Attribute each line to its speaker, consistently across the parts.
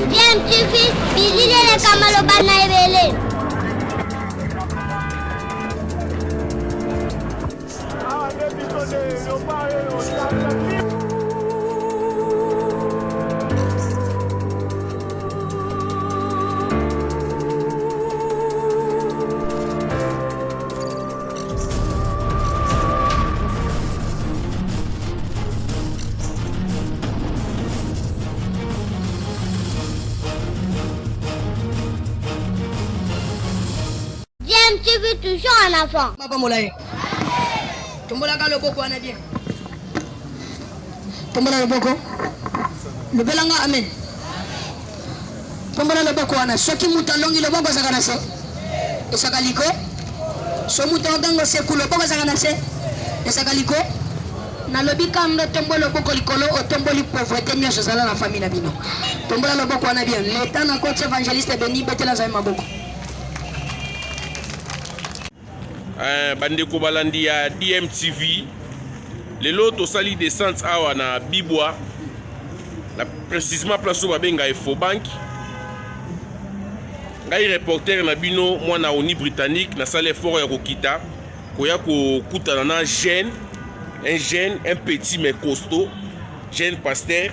Speaker 1: Bien, tu fais, bisous les camalobana et tu veux toujours un enfant.
Speaker 2: Papa Moulaye. Tombola ka loboko ana bien. Tombola loboko. Lobelanga amen. Tombola loboko ana soki mutalongi loboko sakana se. Esakaliko. So mutango se kulo loboko sakana se. Esakaliko. Na lobika ndo tombola loboko likolo o tomboli pauvreté nyoso sala na famille na bino. Tombola loboko ana bien. L'état na coach évangéliste Beni betela za maboko.
Speaker 3: Bandeko balandi ya DMTV lelo tosali descente awa na Bibwa na précisément place oyo babenga Efobank. Ngai reporter na bino mwana oni britannique nasala effort ya kokita koya kokutana na jeune un petit mais costaud jeune pasteur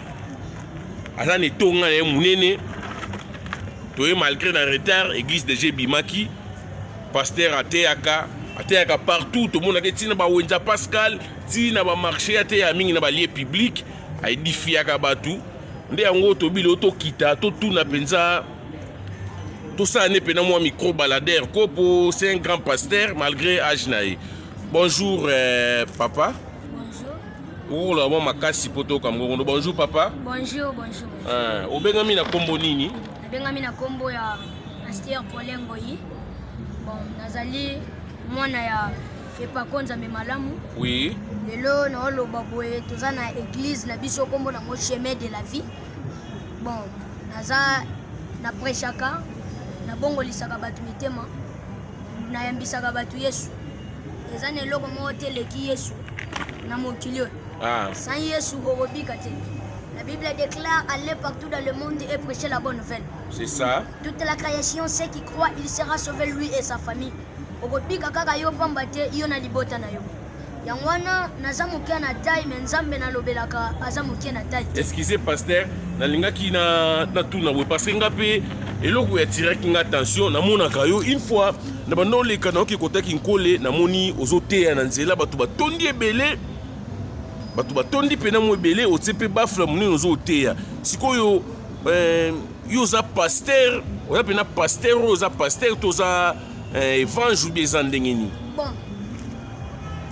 Speaker 3: aza netonga na munene toye malgré na retard église de Jebimaki pasteur ateyaka partout, tout le monde a dit na wenza Pascal, ti na ba marché ate ya mingi na ba lieu public, a édifié ka batu. Nde yango to bilo to kita, to tout na penza. Tout ça n'est pas moi micro baladeur, Kopo, c'est un grand pasteur malgré âge naï. Bonjour papa.
Speaker 4: Bonjour.
Speaker 3: Oh là bon makasi poto comme bonjour papa.
Speaker 4: Bonjour.
Speaker 3: Obengami na kombo nini?
Speaker 4: Obengami na kombo ya Aster Polengo yi. Bon, nazali mwana ya fepa konza me malamu.
Speaker 3: Oui.
Speaker 4: Lelo na oloba boye toza na église na biso kombo na chemin de la vie. Bon, naza na prêchaka na bongo lisaka batu mitema na yambisaka batu Yesu. Eza ne loko mo teleki Yesu na mokili. Sans Yesu obika te. La Bible déclare allez partout dans le monde et prêcher la bonne nouvelle.
Speaker 3: C'est ça.
Speaker 4: Toute la création sait qui croit, il sera sauvé lui et sa famille. Okopika kaka yo pamba te yo na libota na yo. Yangwana nazamukia na taille mais nzambe na lobelaka azamukia na taille.
Speaker 3: Excusez pasteur, na linga ki na tuna we parce nga pe eloko ya direct nga attention na mona kayo une fois na bando le kana ki kotaki nkole na moni ozoteya na nzela batu batondi ebele. Batu batondi pena mo ebele otsepe bafla moni ozoteya. Sikoyo yo za pasteur, oya pena pasteur oza pasteur toza évangile des andengeni.
Speaker 4: Bon,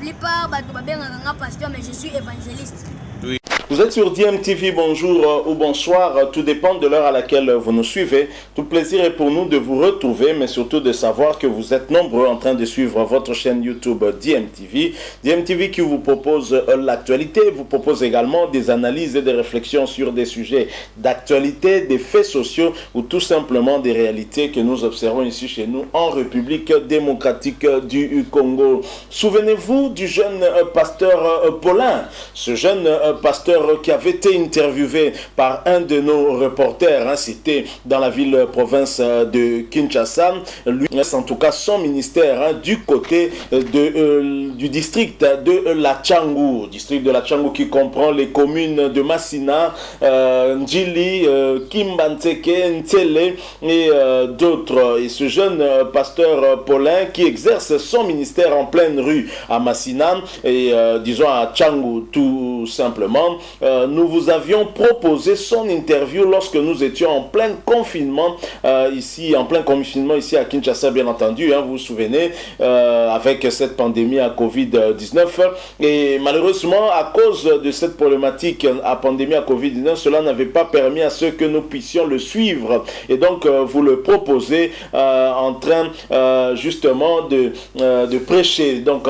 Speaker 4: plupart batu babengaka nga pasteur mais je suis évangéliste.
Speaker 3: Oui.
Speaker 5: Vous êtes sur DMTV, bonjour ou bonsoir, tout dépend de l'heure à laquelle vous nous suivez. Tout plaisir est pour nous de vous retrouver, mais surtout de savoir que vous êtes nombreux en train de suivre votre chaîne YouTube DMTV. DMTV qui vous propose l'actualité, vous propose également des analyses et des réflexions sur des sujets d'actualité, des faits sociaux ou tout simplement des réalités que nous observons ici chez nous en République démocratique du Congo. Souvenez-vous du jeune pasteur Paulin, ce jeune pasteur qui avait été interviewé par un de nos reporters, c'était dans la ville-province de Kinshasa. Lui, en tout cas, son ministère du côté du district de la Tchangou. District de la Tchangou qui comprend les communes de Massina, Ndjili, Kimbanteke, Ntele et d'autres. Et ce jeune pasteur Paulin qui exerce son ministère en pleine rue à Massina et disons à Tchangou tout simplement. Nous vous avions proposé son interview lorsque nous étions en plein confinement ici à Kinshasa, bien entendu, hein, vous vous souvenez, avec cette pandémie à Covid-19. Et malheureusement, à cause de cette problématique à pandémie à Covid-19, cela n'avait pas permis à ce que nous puissions le suivre. Et donc, vous le proposez en train justement de prêcher. Donc,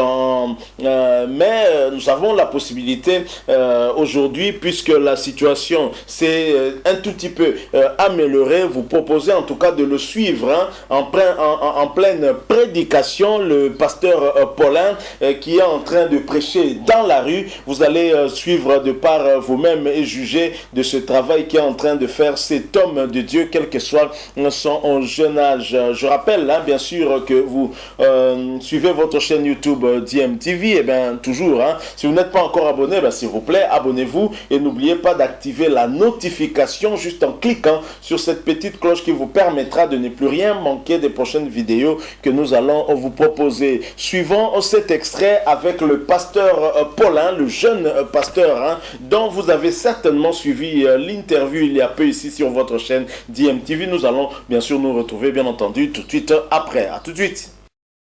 Speaker 5: mais nous avons la possibilité aujourd'hui, puisque la situation s'est un tout petit peu améliorée, vous proposez en tout cas de le suivre hein, en pleine prédication, le pasteur Paulin qui est en train de prêcher dans la rue. Vous allez suivre de par vous-même et juger de ce travail qui est en train de faire cet homme de Dieu, quel que soit son jeune âge. Je rappelle hein, bien sûr que vous suivez votre chaîne YouTube DMTV, et bien toujours, hein, si vous n'êtes pas encore abonné, s'il vous plaît, abonnez-vous et n'oubliez pas d'activer la notification juste en cliquant sur cette petite cloche qui vous permettra de ne plus rien manquer des prochaines vidéos que nous allons vous proposer. Suivons cet extrait avec le pasteur Paulin, le jeune pasteur hein, dont vous avez certainement suivi l'interview il y a peu ici sur votre chaîne DMTV. Nous allons bien sûr nous retrouver bien entendu tout de suite après. À tout de suite.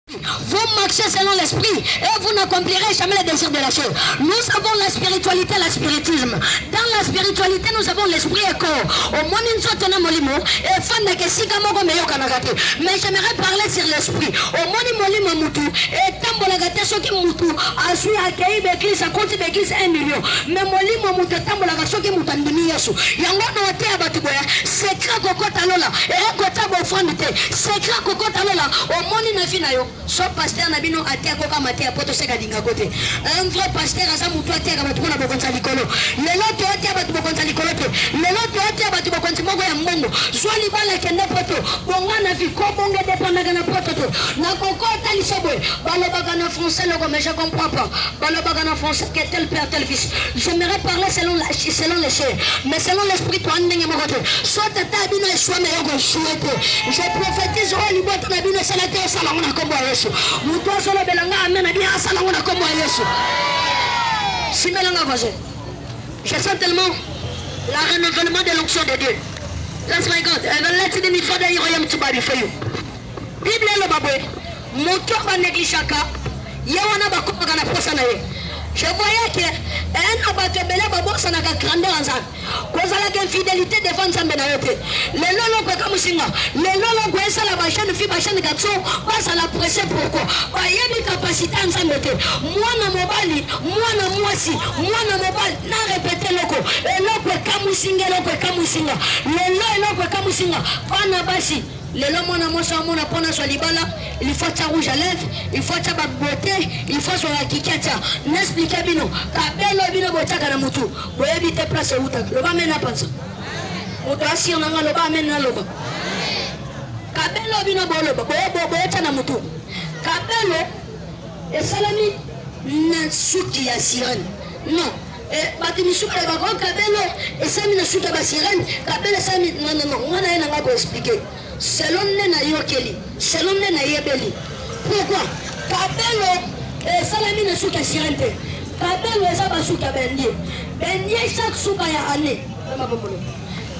Speaker 2: Vous marchez selon l'esprit et vous n'accomplirez jamais les désirs de la chair. Nous avons la spiritualité, le spiritisme. Dans la spiritualité, nous avons l'esprit et corps. Au moins, nous sommes molimo et fan de Kessiga Mogo Meyo Kanagate. Mais j'aimerais parler sur l'esprit. Au moins, molimo mutu et tambolagate soki mutu a su accueillir l'église à compte de l'église 1 million. Mais molimo mutu tambolagate soki mutandini yesu. Yango no te abatuboya. Secret kokota lola. Et kota bo fondite. Secret kokota lola. Au moins, na finayo. So pasteur na bino atia koka matia poto seka dinga kote. Un vrai pasteur asa mutu atia batu na bokonza likolo. Lelo to atia batu bokonza likolo te. Lelo to atia batu bokonza mogo ya mbongo. Swali bala kende poto. Bonga na vi ko bonga dépendant na poto to. Na kokota lisobwe. Balo baga na français logo mais je comprends pas. Balo baga na français que tel père tel fils. J'aimerais parler selon les chairs, mais selon l'esprit toi ndenge mokote. So tata bino eswa me yogo chouete. Je prophétise au liboto na bino salate salama na kombo Yesu. Mutu asolo belanga amena bien asala ngona comme Yesu. Si melanga voisin. Je sens tellement la renouvellement de l'onction de Dieu. That's my God. And let it be for the royaume to body for you. Bible le babwe. Mutu ba negligaka. Yawana ba kopa kana posa na ye. Je voyais que un abatebele babosa na grandeur en zan. Kozala que fidélité devant Nzambe na yote. Le lolo kwa kamusinga. Le lolo kwa esa la chaîne fi ba chaîne garçon passe à la presser pourquoi? Ba yebi capacité Nzambe te. Mwana mobali, mwana mwasi, mwana mobali na répéter loko. Eloko kamusinga, eloko kamusinga. Eloko kamusinga. Bana basi. Lelo mwana mosa mwana pona so libala, il faut ta rouge à lèvres, il faut ta beauté, il faut so la kikata. N'explique bino, kabelo bino botaka na mutu. Boyebi te place uta. Loba mena panza. Mutasi onanga loba mena loba. Kabelo bino boloba, boyeta na mutu. Kabelo esalami na suki ya sirène. Non. Batimi suka ba ko kabelo esami na suka ba sirène, kabelo esami non, on a nga ko expliquer. Selon na yokeli, selon na yebeli. Pourquoi? Kabelo salami na suka sirente. Kabelo esa ba suka bendie. Bendie chaque suka ya année.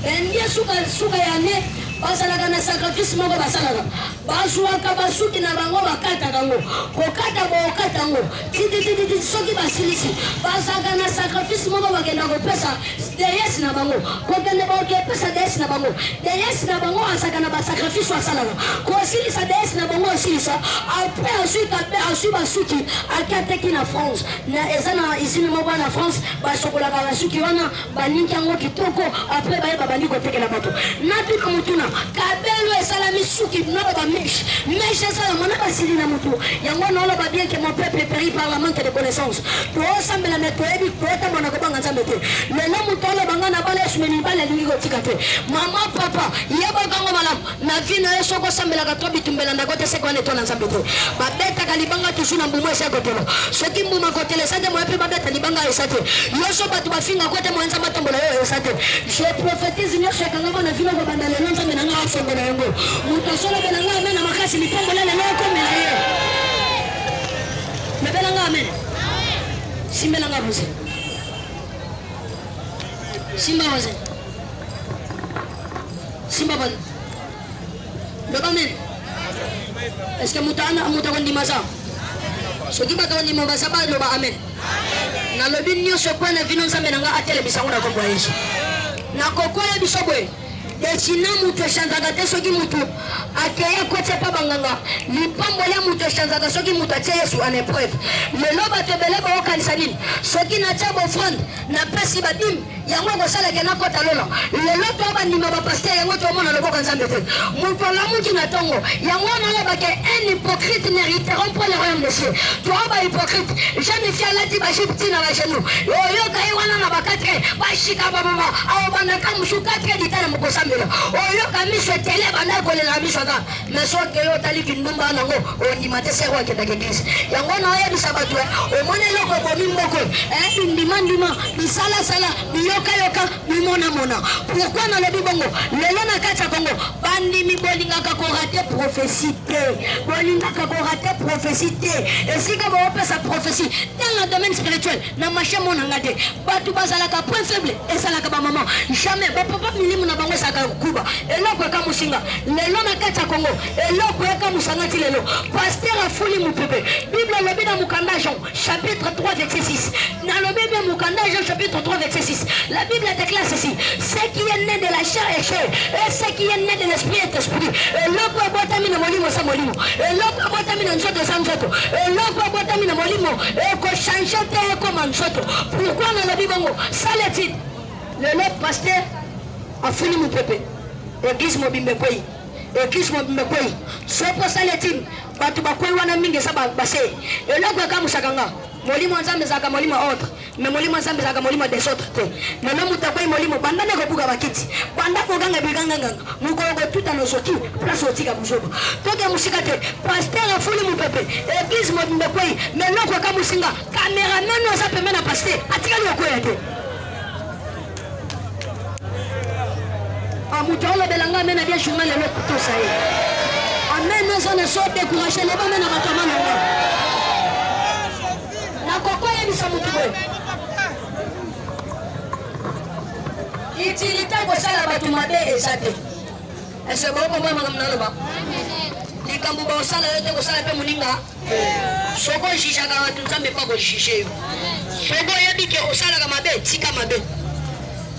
Speaker 2: Bendie suka ya année. Basalaka na sacrifice moko basalaka. Bazuaka basuki na bango bakata kango. Kokata bo okata ngo. Titi soki basilisi. Basalaka na sacrifice moko bakenda kopesa deyes na bango. Kokende bo kopesa deyes na bango. Deyes na bango asaka na sacrifice wasalaka. Kosilisa deyes na bango osilisa. Après ensuite basuki akateki na France. Na ezana izini moko na France basokolaka basuki wana baninki yango kitoko après baye babandi kotekela bato. Nati komutuna kabelo esalami suki nolo ba mesh esala mona basili na mutu yango nolo ba bien que mon peuple périt par la manque de connaissance to sambela na to ebi to ta mona ko banga nzambe te lelo mutolo banga na bala esmeni bala lingi ko tikate mama papa yeba kango malam na vina yeso ko sambela ka to bitumbela ndako te se ko ne to na nzambe te ba beta kalibanga tusu na mbumo ese ko telo soki mbuma ko tele sande mo epi ba beta libanga esate yoso batu bafinga ko te mo nzamba tombola yo esate je prophétise nyoshe kanga na vina ko banda le nzambe na nga fongo na yango mutasolo belanga amena makasi lipongo lele loko mela ye mebelanga amen simbelanga bose simba bose simba bose loba amen est-ce que muta kondi masa soki bato kondi mobasa ba loba amen na lobi nyosho kwa na vino nzambe na nga atele bisango na kombo ya Yesu na kokoya bisobwe desina mutu eshanzaka te soki mutu akeya kote pa banganga lipambolia mutu eshanzaka soki mutu atie Yesu en épreuve lelo bato ebele baokanisa nini soki natia bofrande napesi badim yango kosalaka na kota lola lelo to bandima bapaster yango tomona loboko nzambe te mutu alamuki na ntongo yango nayebake un hypocrite n'hériteront pas le royaume des cieux toa bahypocrite jamais fi alati bashipti na bagenou oyoka ye wana na bakatre bashika bamama aobandaka musu 4 ditana mokosambela oyoka miso etele banda kolela miso ata mais soki yo otali kindumba nango ondima te sero akendaka eglise yango naoyebisa bato omona eloko ekomi mboko bindimandima bisalasala biyokayoka bimonamona pourkui nalobi bongo lelo na kati ya kongo bandimi bolingaka korate prophétie te bolingaka korate prophétie te esika baopesa prophétie dans le domaine spirituel na marché monanga te bato bazalaka point faible esalaka bamama jamais bapapa milimu na bango esalaka kuba eloko ekamusinga lelo na kati ya kongo eloko ekamusanga ti lelo paster afuli mopepe bible alobi na mokanda Jean chapitre 3 verset 6 nalobi bien mokanda Jean chapitre 3 verset 6 la Bible déclare ceci ce qui est né de la chair est chair et ce qui est né de l'esprit est esprit eloko ebotami na molimo sa molimo eloko ebotami na nzoto sa nzoto eloko ebotami na molimo ekochange te ekoma nzoto pourquoi nalobi bongo saleti lelo paster afuli mopepe église mobimbe kwei église mobimbe kwei sopo saleti bato bakwei wana mingi esa base eloko ekamusaka nga molimo nzambe ezalaka molimo autre mais molimo nzambe ezalaka molimo des autres te lelo moto akwei molimo banda nde kobuka bakiti banda koganga biganganganga mokolo kotuta nozoki place otika buzoba toke mosika te paster afuli mopepe église mobimbe kwei mais eloko ekamusinga cameraman oza pembe na paster atikali okwea te mutu olobelanga amena bien journal lelo kutosa ye amen ezana so découragé leba mena bato amananga nakoko yebisa mutu boye itilita kosala bato mabe eza te ese bokomboya makambo naloba likambo baosala yo te kosala mpe moninga soko ojijaka bato nzambe mpa kojije yo soko oyebi ke osalaka mabe tika mabe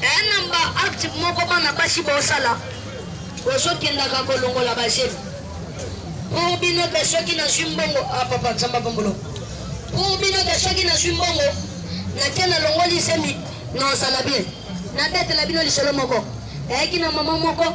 Speaker 2: enamba acte moko bana basi bosala ozokendaka kolongola basemi pour bino te soki nazwi mbongo papa nzamba pambolo pour bino te soki nazwi mbongo nake nalongoli semi naosala bien nabetela bino lisolo moko eyaki na mama moko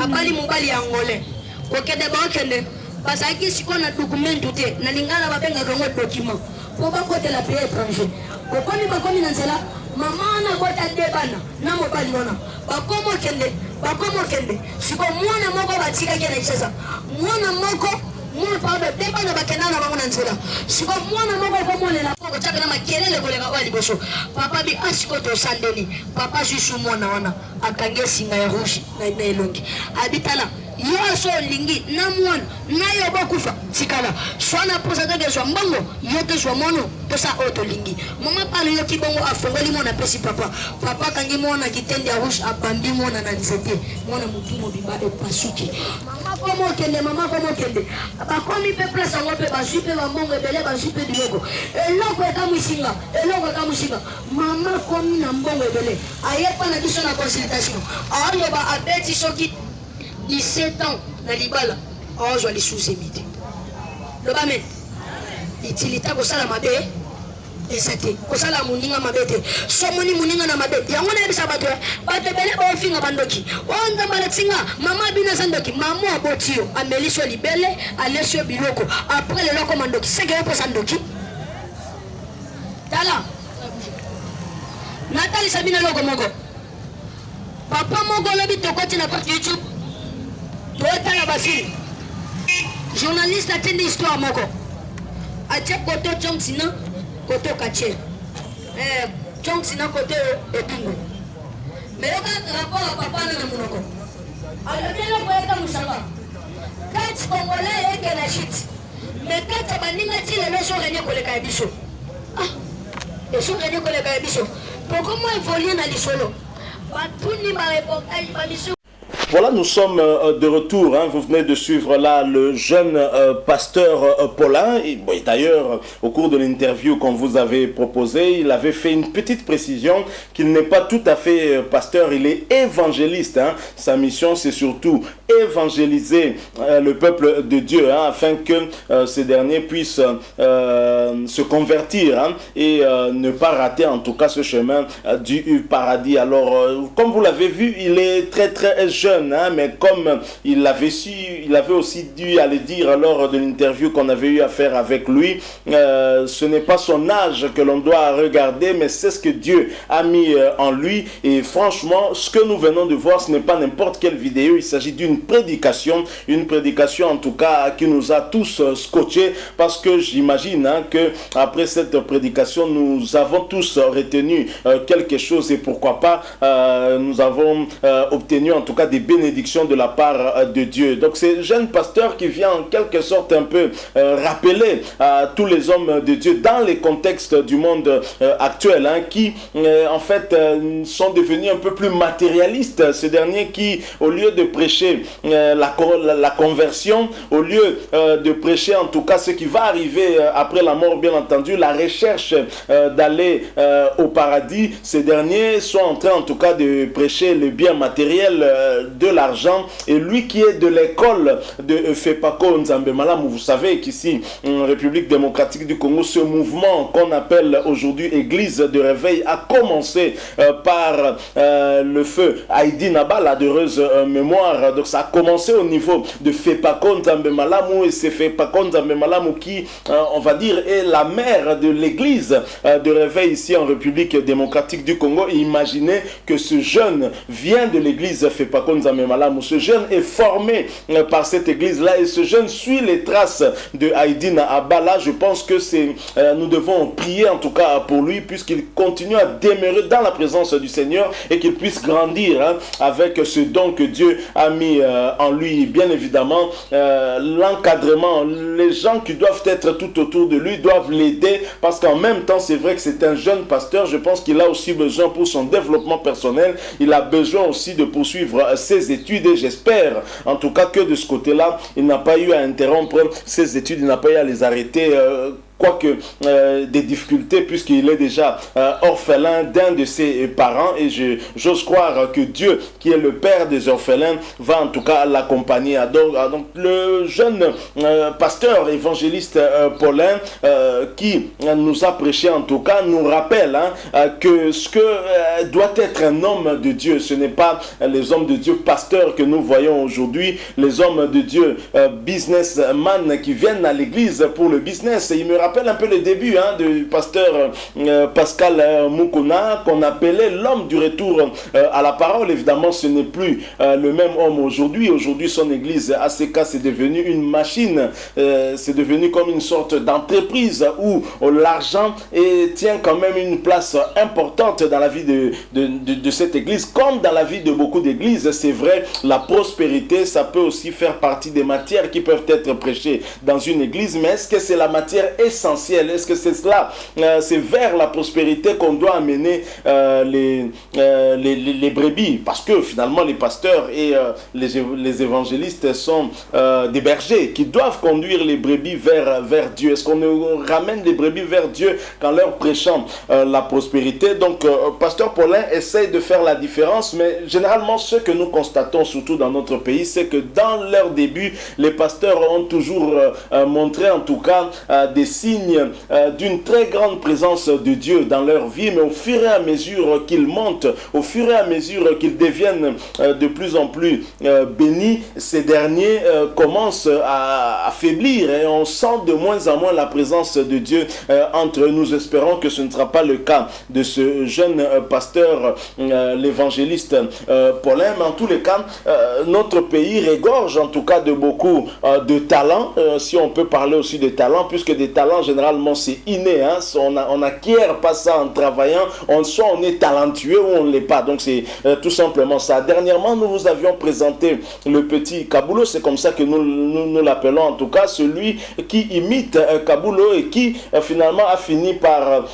Speaker 2: abali mobali ya ngole kokende baokende bazalaki sikoyo na dokumentu te nalingana babengaka yango document mpo bakotela pays étranger kokomi bakomi na nzela mama wana bota nde bana na mobali wana bakomo kende siko mwana moko batikaki na isasa mwana moko pardon te bana bakenda na bango na nzela siko mwana moko ekomolela koko tiaka na makelele koleka oya liboso papa bi asiko tosandeli papa susu mwana wana akangi esinga ya rouge na elongi abitala yo so lingi na mwana na yo bokufa tikala swana posa teke zwa mbongo yo te zwa mono posa oto lingi mama pale yo kibongo afongoli mwana pesi papa kangi mwana kitende ya rouge abambi mwana na nzete mwana mutumo biba epasuki mama komo kende bakomi pe place ngo pe bazwi pe bambongo ebele bazwi pe biloko eloko ekamusinga mama komi na mbongo ebele ayepa na biso na consultation aoloba abeti soki 17 ans na libala ozwa lisusu te loba men itilita kosala mabe eza te kosala moninga mabe te somoni moninga na mabe yango nayebisa bato ebele baofinga bandoki oyo nzambe alatinga mama bino aza ndoki mama aboti yo amelisi yo libele alesi yo biloko apres lelo akoma ndoki seke yo mposa ndoki tala natalisa bino eloko moko papa moko olobi tokoti na page YouTube toetala bafilme journaliste atindi histoire moko atie koto Jongsina koto Kache Jongsina koto Ebingo meyoka rapport ya papa na monoko alobela koyeka musanga kati congolais eke na shit mais kati baninga ti lelo esokende koleka ya biso esokende koleka ya biso pokomo evolue na lisolo batuni bareportage babiso
Speaker 5: Voilà, nous sommes de retour. Hein. Vous venez de suivre là le jeune pasteur Paulin. Et, bon, d'ailleurs, au cours de l'interview qu'on vous avait proposée, il avait fait une petite précision qu'il n'est pas tout à fait pasteur, il est évangéliste. Hein. Sa mission, c'est surtout évangéliser le peuple de Dieu, hein, afin que ces derniers puissent se convertir, hein, et ne pas rater en tout cas ce chemin du paradis. Alors, comme vous l'avez vu, il est très très jeune, hein, mais comme il l'avait su, il avait aussi dû aller dire lors de l'interview qu'on avait eu à faire avec lui, ce n'est pas son âge que l'on doit regarder, mais c'est ce que Dieu a mis en lui. Et franchement, ce que nous venons de voir, ce n'est pas n'importe quelle vidéo, il s'agit d'une prédication en tout cas qui nous a tous scotchés, parce que j'imagine, hein, que après cette prédication, nous avons tous retenu quelque chose, et pourquoi pas nous avons obtenu en tout cas des bénédictions de la part de Dieu. Donc c'est jeune pasteur qui vient en quelque sorte un peu rappeler à tous les hommes de Dieu dans les contextes du monde actuel, hein, qui en fait sont devenus un peu plus matérialistes, ces derniers qui, au lieu de prêcher la conversion, au lieu de prêcher en tout cas ce qui va arriver après la mort, bien entendu, la recherche d'aller au paradis, ces derniers sont en train en tout cas de prêcher le bien matériel de l'argent. Et lui qui est de l'école de Fepako Nzambe Malamu, vous savez qu'ici en République démocratique du Congo, ce mouvement qu'on appelle aujourd'hui Église de réveil a commencé par le feu Haïdi Naba, la heureuse mémoire. Donc ça a commencé au niveau de Fepako Nzambe Malamu, et c'est Fepako Nzambe Malamu qui, on va dire, est la mère de l'église de réveil ici en République démocratique du Congo. Et imaginez que ce jeune vient de l'église Fepako Nzambe Malamu. Ce jeune est formé par cette église-là, et ce jeune suit les traces de Haïdi Naba. Là, je pense que nous devons prier en tout cas pour lui, puisqu'il continue à demeurer dans la présence du Seigneur, et qu'il puisse grandir, hein, avec ce don que Dieu a mis en lui. Bien évidemment, l'encadrement, les gens qui doivent être tout autour de lui doivent l'aider, parce qu'en même temps, c'est vrai que c'est un jeune pasteur. Je pense qu'il a aussi besoin, pour son développement personnel, il a besoin aussi de poursuivre ses études, et j'espère en tout cas que de ce côté-là, il n'a pas eu à interrompre ses études, il n'a pas eu à les arrêter, quoique des difficultés, puisqu'il est déjà orphelin d'un de ses parents, et j'ose croire que Dieu, qui est le père des orphelins, va en tout cas l'accompagner. Donc le jeune pasteur évangéliste Paulin, qui nous a prêché en tout cas, nous rappelle, hein, que ce que doit être un homme de Dieu, ce n'est pas les hommes de Dieu pasteurs que nous voyons aujourd'hui, les hommes de Dieu businessmen qui viennent à l'église pour le business. Et il me rappelle un peu le début, hein, du pasteur Pascal Mukuna, qu'on appelait l'homme du retour à la parole. Évidemment, ce n'est plus le même homme aujourd'hui. Aujourd'hui, son église ACK, c'est devenu une machine, c'est devenu comme une sorte d'entreprise où l'argent tient quand même une place importante dans la vie de cette église, comme dans la vie de beaucoup d'églises. C'est vrai, la prospérité, ça peut aussi faire partie des matières qui peuvent être prêchées dans une église, mais est-ce que c'est la matière essentielle? Est-ce que c'est cela? C'est vers la prospérité qu'on doit amener les brebis, parce que finalement les pasteurs et les évangélistes sont des bergers qui doivent conduire les brebis vers Dieu. Est-ce qu'on ramène les brebis vers Dieu qu'en leur prêchant la prospérité? Donc pasteur Paulin essaye de faire la différence, mais généralement ce que nous constatons surtout dans notre pays, c'est que dans leur début, les pasteurs ont toujours montré en tout cas des signes d'une très grande présence de Dieu dans leur vie, mais au fur et à mesure qu'ils montent, au fur et à mesure qu'ils deviennent de plus en plus bénis, ces derniers commencent à faiblir, et on sent de moins en moins la présence de Dieu entre eux. Nous espérons que ce ne sera pas le cas de ce jeune pasteur, l'évangéliste Paulin, mais en tous les cas, notre pays regorge en tout cas de beaucoup de talents, si on peut parler aussi de talents, puisque des talents talent, généralement, c'est inné. Hein? On n'acquiert pas ça en travaillant. Soit on est talentueux ou on ne l'est pas. Donc, c'est tout simplement ça. Dernièrement, nous vous avions présenté le petit Kabulo. C'est comme ça que nous l'appelons, en tout cas, celui qui imite Kabulo et qui, finalement, a fini par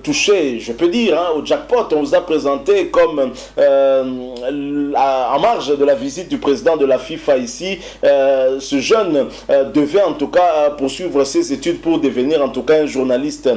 Speaker 5: toucher, je peux dire, hein, au jackpot. On vous a présenté comme, en marge de la visite du président de la FIFA ici, ce jeune devait en tout cas poursuivre ses études pour devenir en tout cas un journaliste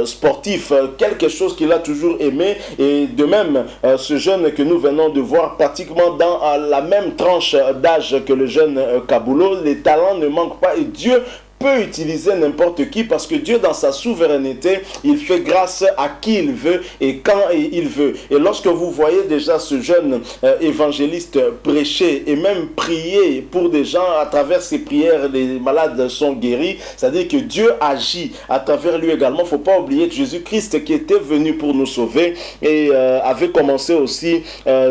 Speaker 5: sportif, quelque chose qu'il a toujours aimé. Et de même, ce jeune que nous venons de voir pratiquement dans la même tranche d'âge que le jeune Kabulo, les talents ne manquent pas et Dieu peut utiliser n'importe qui parce que Dieu, dans sa souveraineté, il fait grâce à qui il veut et quand il veut. Et lorsque vous voyez déjà ce jeune évangéliste prêcher et même prier pour des gens, à travers ses prières, les malades sont guéris, c'est-à-dire que Dieu agit à travers lui également. Il ne faut pas oublier Jésus-Christ qui était venu pour nous sauver et avait commencé aussi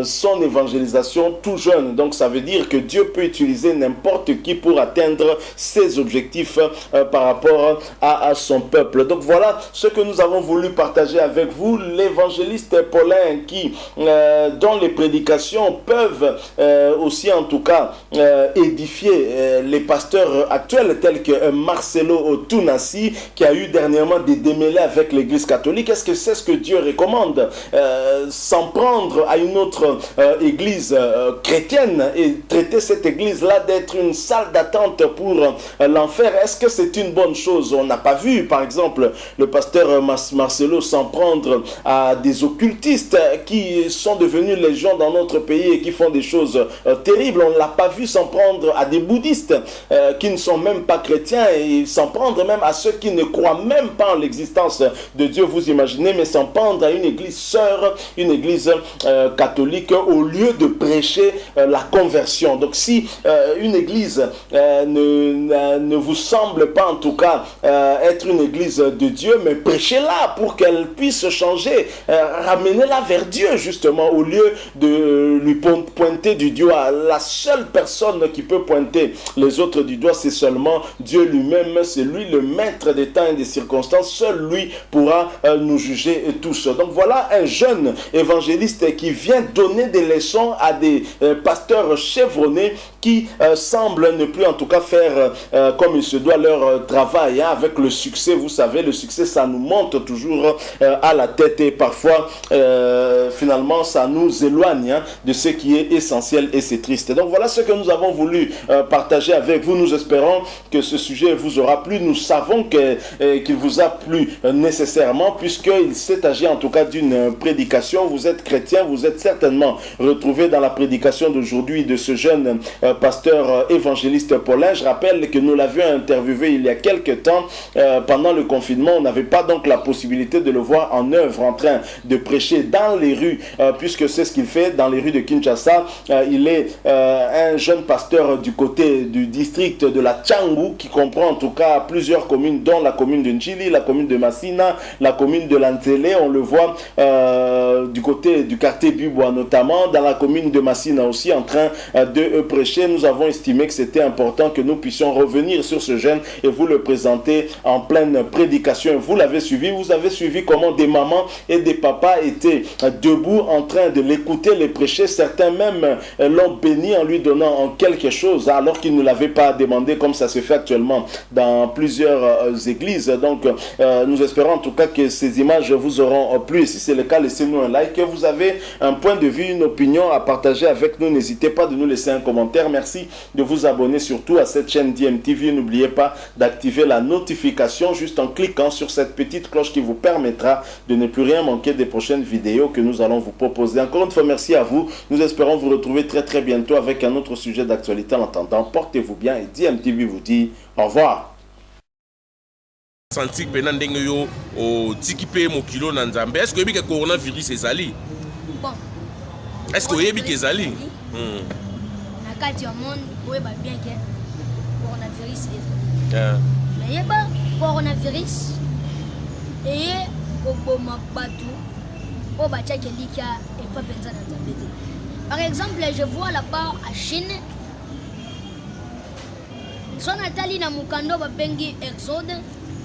Speaker 5: son évangélisation tout jeune. Donc ça veut dire que Dieu peut utiliser n'importe qui pour atteindre ses objectifs par rapport à son peuple. Donc voilà ce que nous avons voulu partager avec vous. L'évangéliste Paulin qui, dont les prédications peuvent aussi en tout cas édifier les pasteurs actuels tels que Marcelo Tunasi qui a eu dernièrement des démêlés avec l'église catholique. Est-ce que c'est ce que Dieu recommande? S'en prendre à une autre église chrétienne et traiter cette église-là d'être une salle d'attente pour l'enfer? Est-ce que c'est une bonne chose? On n'a pas vu, par exemple, le pasteur Marcelo s'en prendre à des occultistes qui sont devenus légion dans notre pays et qui font des choses terribles. On ne l'a pas vu s'en prendre à des bouddhistes qui ne sont même pas chrétiens et s'en prendre même à ceux qui ne croient même pas en l'existence de Dieu, vous imaginez, mais s'en prendre à une église sœur, une église catholique, au lieu de prêcher la conversion. Donc si une église ne vous semble pas en tout cas être une église de Dieu, mais prêchez-la pour qu'elle puisse changer, ramenez-la vers Dieu justement, au lieu de lui pointer du doigt. La seule personne qui peut pointer les autres du doigt, c'est seulement Dieu lui-même. C'est lui le maître des temps et des circonstances. Seul lui pourra nous juger tous. Donc voilà un jeune évangéliste qui vient donner des leçons à des pasteurs chevronnés qui semblent ne plus en tout cas faire comme il se doit leur travail, hein, avec le succès. Vous savez, le succès, ça nous monte toujours à la tête et parfois finalement ça nous éloigne, hein, de ce qui est essentiel et c'est triste. Donc voilà ce que nous avons voulu partager avec vous. Nous espérons que ce sujet vous aura plu. Nous savons qu'il vous a plu nécessairement, puisqu'il s'est agi en tout cas d'une prédication. Vous êtes chrétien, vous êtes certainement retrouvé dans la prédication d'aujourd'hui de ce jeune pasteur évangéliste Paulin. Je rappelle que nous l'avions interviewé il y a quelques temps pendant le confinement. On n'avait pas donc la possibilité de le voir en œuvre en train de prêcher dans les rues, puisque c'est ce qu'il fait dans les rues de Kinshasa. Il est un jeune pasteur du côté du district de la Tchangou, qui comprend en tout cas plusieurs communes, dont la commune de Njili, la commune de Massina, la commune de Lantele. On le voit du côté du quartier Bibois, notamment dans la commune de Massina aussi, en train de prêcher. Nous avons estimé que c'était important que nous puissions revenir sur ce jeune et vous le présenter en pleine prédication. Vous l'avez suivi, vous avez suivi comment des mamans et des papas étaient debout en train de l'écouter, les prêcher. Certains même l'ont béni en lui donnant quelque chose alors qu'il ne l'avait pas demandé, comme ça se fait actuellement dans plusieurs églises. Donc nous espérons en tout cas que ces images vous auront plu. Et si c'est le cas, laissez-nous un like. Que vous avez un point de vue, une opinion à partager avec nous, n'hésitez pas de nous laisser un commentaire. Merci de vous abonner surtout à cette chaîne DMTV. N'oubliez pas d'activer la notification juste en cliquant sur cette petite cloche qui vous permettra de ne plus rien manquer des prochaines vidéos que nous allons vous proposer. Encore une fois, merci à vous. Nous espérons vous retrouver très bientôt avec un autre sujet d'actualité. En attendant, portez-vous bien et DMTV vous dit au revoir.
Speaker 3: Santik pena ndenge yo o tikipe mo kilo na nzambe. Est-ce que le coronavirus ezali?
Speaker 4: Bon.
Speaker 3: Est-ce que yebi ezali?
Speaker 4: Na kati ya monde oye ba bien que coronavirus ezali. Mais yeba coronavirus et koboma batu o ba tchake lika et pas penza na nzambe. Par exemple, je vois là-bas à Chine So Nathalie na mukando babengi Exode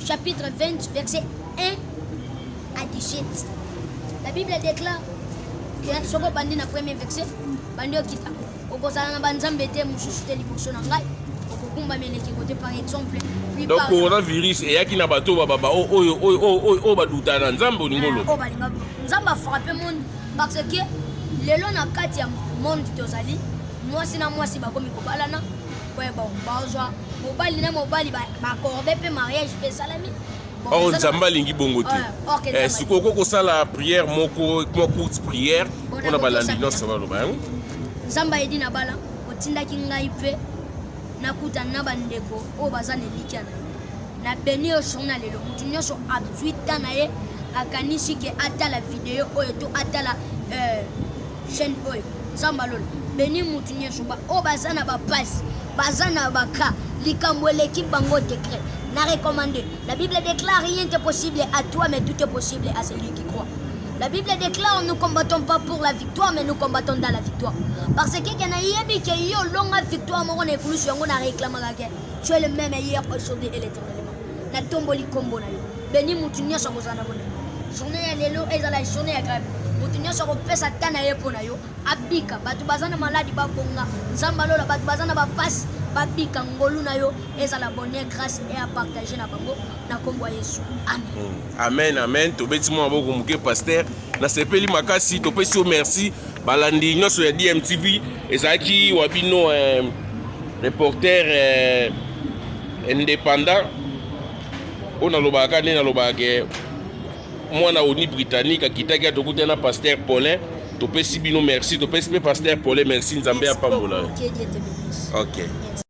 Speaker 4: chapitre 20 verset 1 à 17. La Bible déclare que soko bandi na premier verset bandi okita okozala na banzambe te mususu te liboso na ngai okokumba meleki côté par exemple.
Speaker 3: Donc coronavirus eyaki na bato baba oyo baduta na nzambe olingolo.
Speaker 4: Oh balinga nzambe a frappé monde parce que lelo na kati ya monde tozali mwasi na mwasi bakomi kobalana ouais bon bazwa mobali na mobali baccorde pe mariage pe salami.
Speaker 3: Oh nzambe alingi bongo te. Siko kosala prière moko courte prière mpona balandi nyonso baloba yango.
Speaker 4: Nzambe ayedi na bala otindaki ngai pe nakuta na bandeko oyo baza na elikya na ye na beni oyo journal lelo motu nyonso azwi ta na ye akanisi ke atala video oyo to atala chaîne oyo nzambe alola beni motu nyonso oyo baza na bapasi baza na baka likambo eleki bango décret na recommandé. La Bible déclare rien n'est possible à toi mais tout est possible à celui qui croit. La Bible déclare nous combattons pas pour la victoire mais nous combattons dans la victoire. Parce que quand yebi que yo longa victoire mo na ekulusu yango na réclamaka ke tu es le même hier aujourd'hui et l'éternellement. Na tomboli kombo na yo. Beni mutu nyonso kozana bona. Journée ya lelo ezala journée ya grave. Mutu nyonso kopesa tana ye pona yo abika batu bazana maladi babonga nzamba lola batu bazana bapasi babika ngolu na yo ezala bonheur grâce et à partager na bango na kombo ya Yesu. Amen.
Speaker 3: Amen, amen. Tobeti mo aboko muke pasteur na sepeli makasi topesi o merci balandi nyonso ya DMTV ezaki wabino reporter indépendant on alobaka ne alobaka mwana oni britannique akitaki atokuta na pasteur Paulin topesi bino merci topesi pe pasteur Paulin merci nzambe ya pambola.
Speaker 4: OK.
Speaker 3: OK.